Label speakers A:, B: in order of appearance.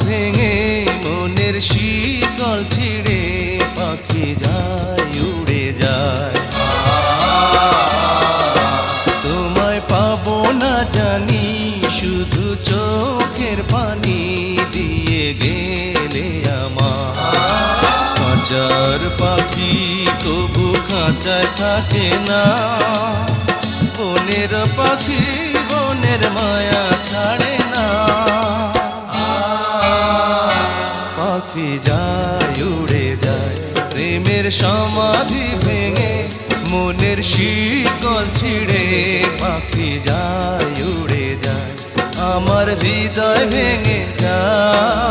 A: ভেঙে মনের শিকল ছিঁড়ে পাখি যায় উড়ে যায়। তোমায় পাবো না জানি শুধু চোখের পানি দিয়ে গেলে আমার। খাঁচার পাখি তবু খাঁচায় থাকে না, বনের পাখি বনের মায়া ছাড়ে না। পাখি যায় উড়ে যায় প্রেমের সমাধি ভেঙে মনের শিকল ছিঁড়ে পাখি যায় উড়ে যায়, আমার হৃদয় ভেঙে যায়।